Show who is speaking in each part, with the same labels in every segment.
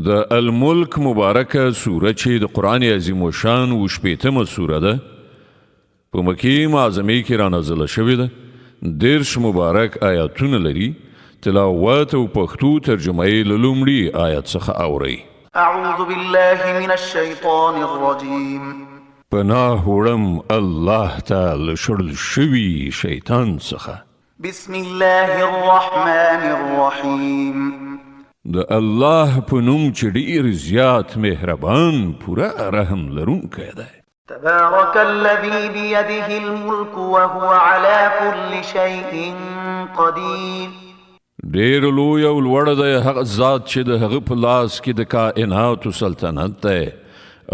Speaker 1: د الملک مبارکه سوره چې د قرآن عظیم و شان 80مه سوره ده په مکې معظمې کې رانازله شوې ده 10 مبارک آیاتونه لري تلاوت او پښتو ترجمه یې له لومړي آیت څخه اورئ.
Speaker 2: اعوذ بالله من الشیطان الرجیم
Speaker 1: پناه وړم الله تعالی شړل شوي شیطان څخه.
Speaker 2: بسم الله الرحمن الرحیم
Speaker 1: د الله په نوم چې ډیر زیات مهربان پوره رحم لرونکی دی.
Speaker 2: تبارك الذي بيده الملك وهو على كل شيء قدير.
Speaker 1: ډیر لوی او لوړ دی هغه ذات چې د هغه په لاس کې د کائناتو سلطنت دی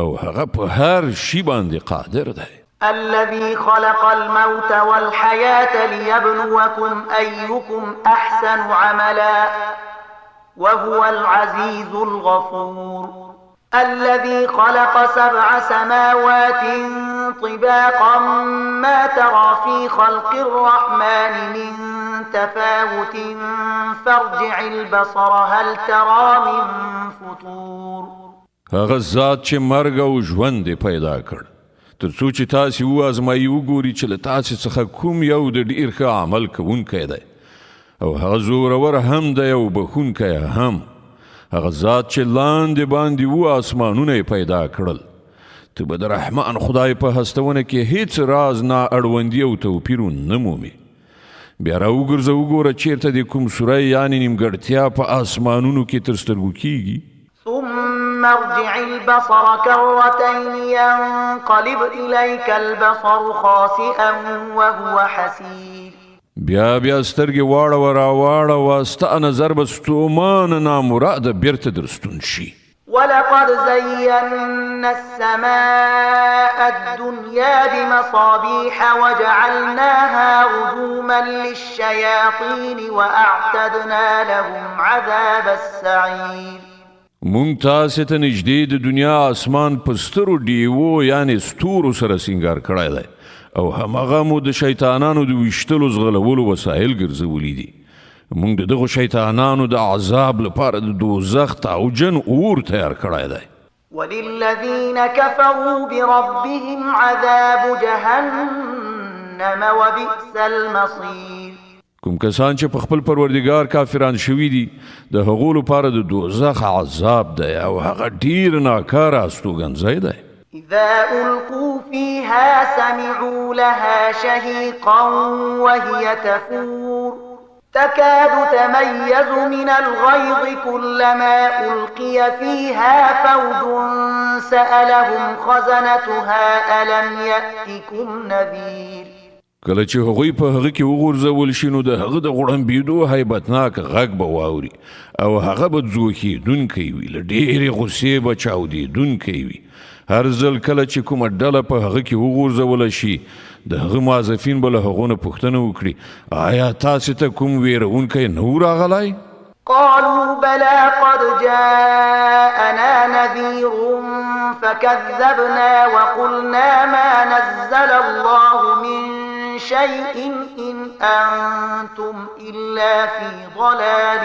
Speaker 1: او هغه په هر شي باندې قادر دی.
Speaker 2: الذي خلق الموت والحياة ليبلوكم أيكم أحسن عملا وهو العزيز الغفور. الذي خلق 7 سماوات طباقا ما ترى في خلق الرحمن من تفاوت فارجع البصر هل ترى من فطور.
Speaker 1: هغه ذات چې مرګ او ژوند پیدا کړ تر څو چې تاسو وازمایي وګوري چې له تاسو څخه کوم یو د ډیر ښه عمل کوونکی دی او هغه زورور هم دی او بخونکی هم. هغه ذات چې لاندې باندې اسمانونه پیدا کړل ته به د رحمان خدای په هستونه کې هیڅ راز نه اړوندي او توپیر نه مومي. بیا راوګرځه وګوره چیرته د کوم سوره یعنی نیمګړتیا په اسمانونو کې تر سترګو کیږي.
Speaker 2: ثم ارجع البصر كرتين ينقلب إليك البصر خاسئا وهو حسير.
Speaker 1: بیا سترګې واړه راواړه ستا نظر به ستومان نامراده بیرته درستون شي.
Speaker 2: ولقد زينا السماء الدنيا بمصابيح وجعلناها رجوما للشياطين وأعتدنا لهم عذاب السعير.
Speaker 1: مونږ تاسې ته نږدې د دنیا اسمان په سترو ډیوو یعنی ستورو سره سینګار کړی دی او همغه مو د شیطانانو د ویشتلو زغلولو وسایل ګرځولي دي. مونږ د دغو شیطانانو د عذاب لپاره د دوزخ تاوجن اور تیار کړی دی.
Speaker 2: وللذین كفروا بربهم عذاب جهنم وبئس المصير.
Speaker 1: کوم کسان چې په خپل پروردگار کافران شوي دي د هغو لپاره د دوزخ عذاب دی او هغه ډیر ناکاره استوګنځی دی.
Speaker 2: اذا القوا فيها سمعوا لها شهيقا وهي تفور تكاد تميز من الغيظ كلما ألقي فيها فوج سألهم خزنتها ألم يأتكم نذير.
Speaker 1: کله چې هغوی په هغه کې وغورځول شي نو د هغه د غړمبېدو هیبتناک غږ به واوري او هغه به ځوښېدونکی وي له ډېرې غوسې به چاودېدونکی وي. هر ځل کله چې کومه ډله په هغه کې وغورځوله شي د هغه موظفین به له هغو نه پوښتنه وکړي آیا تاسې ته کوم ویرونکی نه و راغلی؟
Speaker 2: قالوا بلى قد جاءنا نذير فكذبنا وقلنا ما نزل الله من شيء إن أنتم إلا في ضلال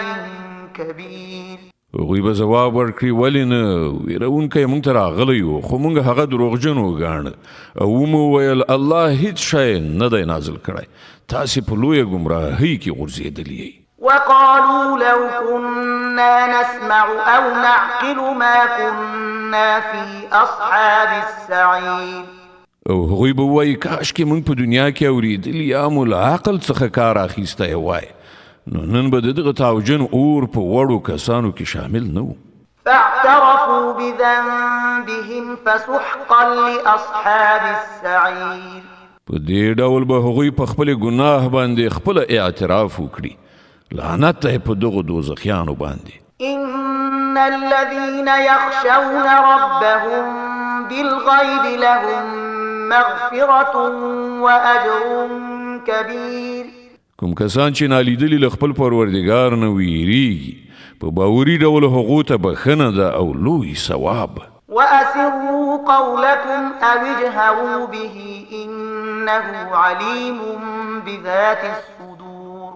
Speaker 2: كبير.
Speaker 1: هغوی به ځواب ورکړي ولې نه ویرونکی موږ ته راغلی و خو موږ هغه دروغجن وګاڼه او مو ویل الله هیڅ شی نه دی نازل کړی تاسې په لویه ګمراهۍ کې غورځېدلي یئ.
Speaker 2: وقالوا لو كنا نسمع أو نعقل ما كنا في أصحاب السعير.
Speaker 1: او هغوی به وایي کاشکې موږ په دنیا کې اورېدلي یا مو له عقل څخه کار اخیستی وای نو نن به د دغه تاوجن اور په وړو کسانو کې شامل نه و.
Speaker 2: فاعترفوا بذنبهم فسحقا لأصحاب السعير.
Speaker 1: په دې ډول به هغوی په خپل ګناه باندې خپل اعتراف وکړي لعنت دی په دغو دوزخیانو باندې.
Speaker 2: إن الذين يخشون ربهم بالغيب لهم مغفرة وأجر كبير.
Speaker 1: کوم کسان چې نالیدلي له خپل پروردګار نه ویریږي په باوري ډول هغو ته بخښنه ده او لوی ثواب.
Speaker 2: وأسروا قولكم أو اجهروا به إنه عليم بذات الصدور.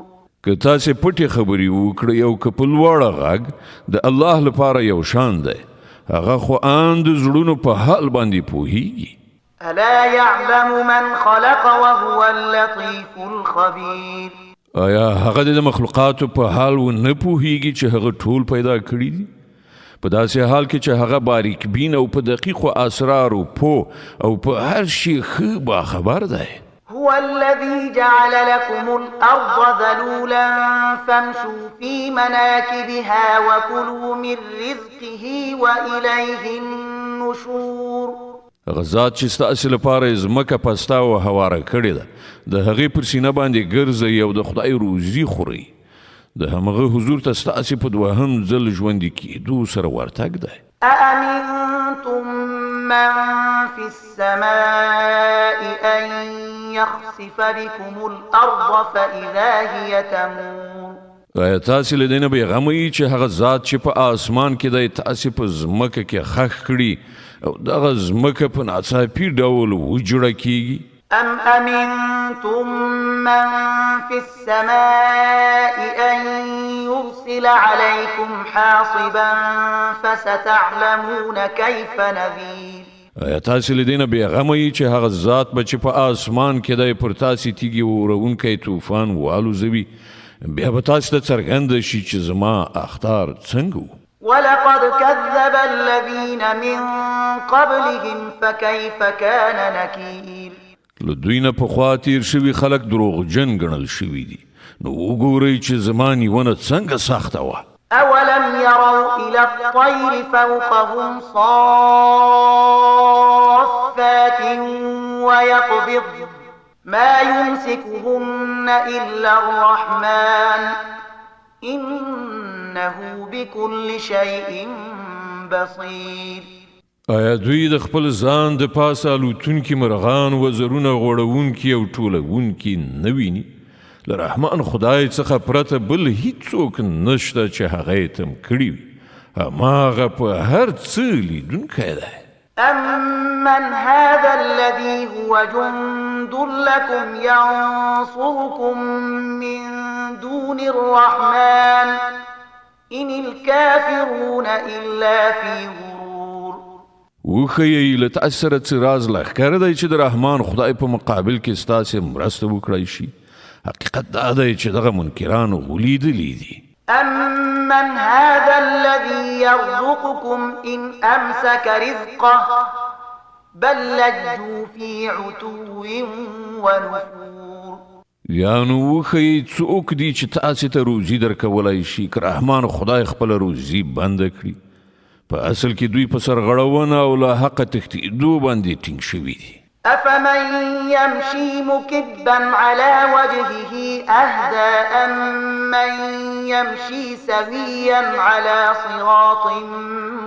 Speaker 1: که تاسې پټې خبرې وکړئ او که په لوړه غږ د الله لپاره یو شان دی هغه خو ان د زړونو په حال باندې پوهیږي
Speaker 2: ألا يعلم من خلق وهو اللطيف الخبير
Speaker 1: آیا هغه د مخلوقاتو په حال و نه پوهیږي چې هغه ټول پیدا کړي دي په داسې حال کې چې هغه باریک بین او په دقیقو اسرارو پوه او په هر شي ښه باخبر دی
Speaker 2: هو الذي جعل لكم الأرض ذلولا فامشوا في مناكبها وكلوا من رزقه وإليه النشور
Speaker 1: هغه ذات چې ستاسې لپاره ځمکه پسته او هواره کړې ده د هغې پر سینه باندې ګرځئ او د خدای روزي خورئ د همغه حضور ته ستاسې په دوهم ځل ژوندي کېدو سره ورتګ دی
Speaker 2: أأمنتم من في السماء أن يخسف بكم الأرض فإذا هي تمور
Speaker 1: آیا تاسې له دې نه بېغمه یي چې هغه ذات چې په آسمان کې دی تاسې په ځمکه کې خښ کړي او دغه ځمکه په ناڅاپي ډول وجوړه کیږي
Speaker 2: أم أمنتم من في السماء أن يرسل عليكم حاصبا فستعلمون كيف نذير
Speaker 1: آیا تاسې له دې نه بېغمه یي چې هغه ذات به چې په آسمان کې دی پر تاسې تیږې وروونکی طوفان والوزوي بیا به تاسې ته څرګنده شي چې زما اخطار څنګه و
Speaker 2: ولقد كذب الذين من قبلهم فكيف كان نكير
Speaker 1: له دوی نه پخوا تیر شوي خلک دروغجن ګڼل شوي دي نو وګورئ چې زما نیونه څنګه سخته وه
Speaker 2: أولم يروا إلى الطير فوقهم صافات ويقبض ما يمسكهن إلا الرحمن إنه بكل شيء بصير
Speaker 1: آیا دوی د خپل ځان د پاسه الوتونکي مرغان وزرونه غوړونکي او ټولونکي نه ویني له رحمان خدای څخه پرته بل هیڅوک نشته چې هغه یې تم کړي وي هماغه په هر څه لیدونکی دی
Speaker 2: أمن هذا الذي هو جند لكم ينصركم من دون الرحمن إن الكافرون إلا في غرور
Speaker 1: وښیئ له تاسې سره څه راز لښکر دی چې د رحمان خدای په مقابل کې ستاسې مرسته وکړی شي حقیقت دا دی چې دغه منکرانو غولیدلي دي
Speaker 2: أمن هذا الذي يرزقكم إن أمسك رزقه بل لجوا في عتو ونفور
Speaker 1: یا نو وښیئ څوک دي چې تاسې ته روزي درکولی شي که رحمان خدای خپله روزي بنده کړي په اصل کې دوی په سرغړونه او له حقه تښتېدو باندې ټینګ شوي دي
Speaker 2: أفمن يمشي مكبا على وجهه أهدى أمن يمشي سويا على صراط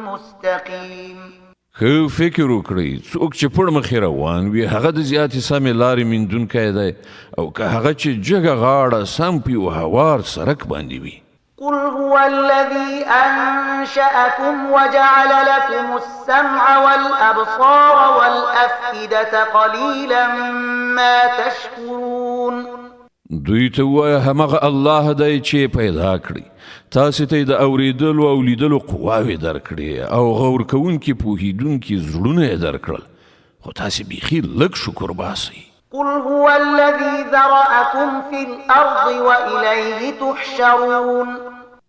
Speaker 2: مستقيم
Speaker 1: ښه فکر وکړئ څوک چې پړ مخې روان وي هغه د زیاتې سمې لارې میندونکی دی او که هغه چې جګه غاړه سم په یو هوار سړک باندې وي
Speaker 2: قل هو الذي أنشأكم وجعل لكم السمع والأبصار والأفئدة قليلا ما تشكرون
Speaker 1: دوی ته ووایه همغه الله دی چې پیدا کړي تاسې ته یې د اورېدلو او لیدلو قواوې درکړې او غور کوونکي پوهېدونکي زړونه یې درکړل خو تاسې بیخي لږ شکر باسئ
Speaker 2: قل هو الذي ذرأكم في الأرض وإليه تحشرون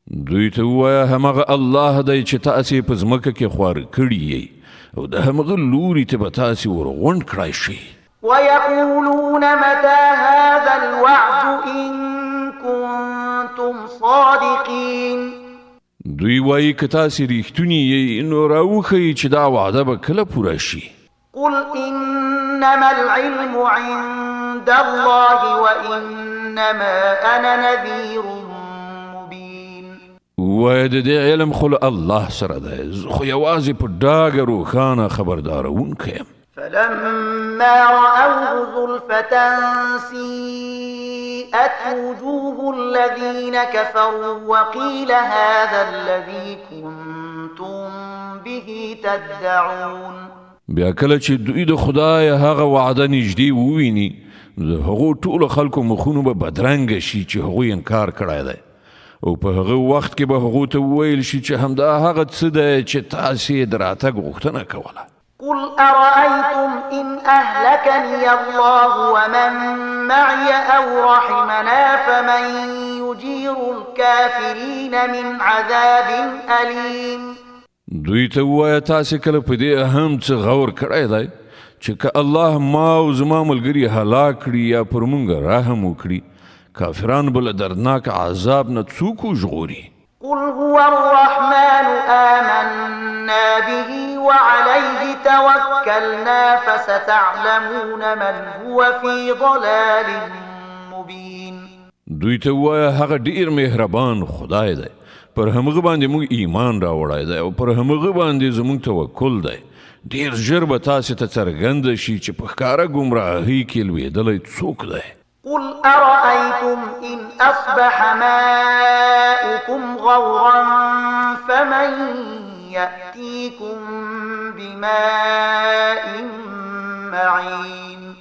Speaker 1: دوی ته ووایه همغه الله دی چې تاسې په ځمکه کې خواره کړي یئ او د همغه لوري ته به تاسې ورغونډ کړی شئ
Speaker 2: ويقولون متى هذا الوعد إن كنتم صادقين
Speaker 1: دوی وایي که تاسې رښتوني یئ نو راوښیئ چې دا وعده به کله پوره شي
Speaker 2: قل إنما العلم عند الله وإنما أنا نذير مبين
Speaker 1: وایه د دې علم خو له الله سره دی زه خو یوازې په ډاګه روښانه خبردارونکی یم
Speaker 2: فلما رأوه زلفة سيئت وجوه الذين كفروا وقيل هذا الذي كنتم به تدعون
Speaker 1: بیا کله چې دوی د خدای هغه وعده نږدې وویني د هغو ټولو خلکو مخونو به بدرنګه شي چې هغوی انکار کړی دی او په هغه وخت کې به هغو ته وویل شي چې همدا هغه څه دی چې تاسې یې د راتګ غوښتنه کوله
Speaker 2: قل أرأيتم إن أهلكني الله ومن معي أو رحمنا فمن يجير الكافرين من عذاب أليم
Speaker 1: دوی ته ووایه تاسې کله په دې هم څه غور کړی دی چې که الله ما او زما ملګري هلاک کړي یا پر موږ رحم وکړي کافران به له دردناک عذاب نه څوک وژغوري
Speaker 2: قل هو الرحمن آمنا به وعليه توكلنا فستعلمون من هو في ضلال مبين
Speaker 1: دوی ته ووایه هغه ډیر مهربان خدای دی پر همغه باندې موږ ایمان راوړی دی او پر همغه باندې زموږ توکل دی ډیر ژر به تاسې ته څرګنده شي چې په ښکاره ګمراهۍ کې لوېدلی څوک دی
Speaker 2: قل أرأيتم إن أصبح ماؤكم غورا فمن يأتيكم بماء معين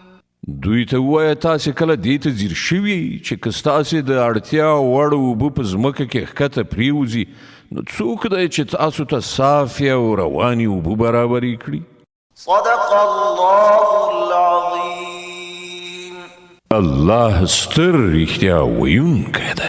Speaker 1: دوی ته ووایه تاسې کله دې ته ځیر شوي چې که ستاسې د اړتیا وړ اوبه په ځمکه کې ښکته پرېوځي نو څوک دی چې تاسو ته صافې او روانې اوبه برابرې کړي
Speaker 2: صدق الله العظيم
Speaker 1: الله ستر رښتیا ویونکی دی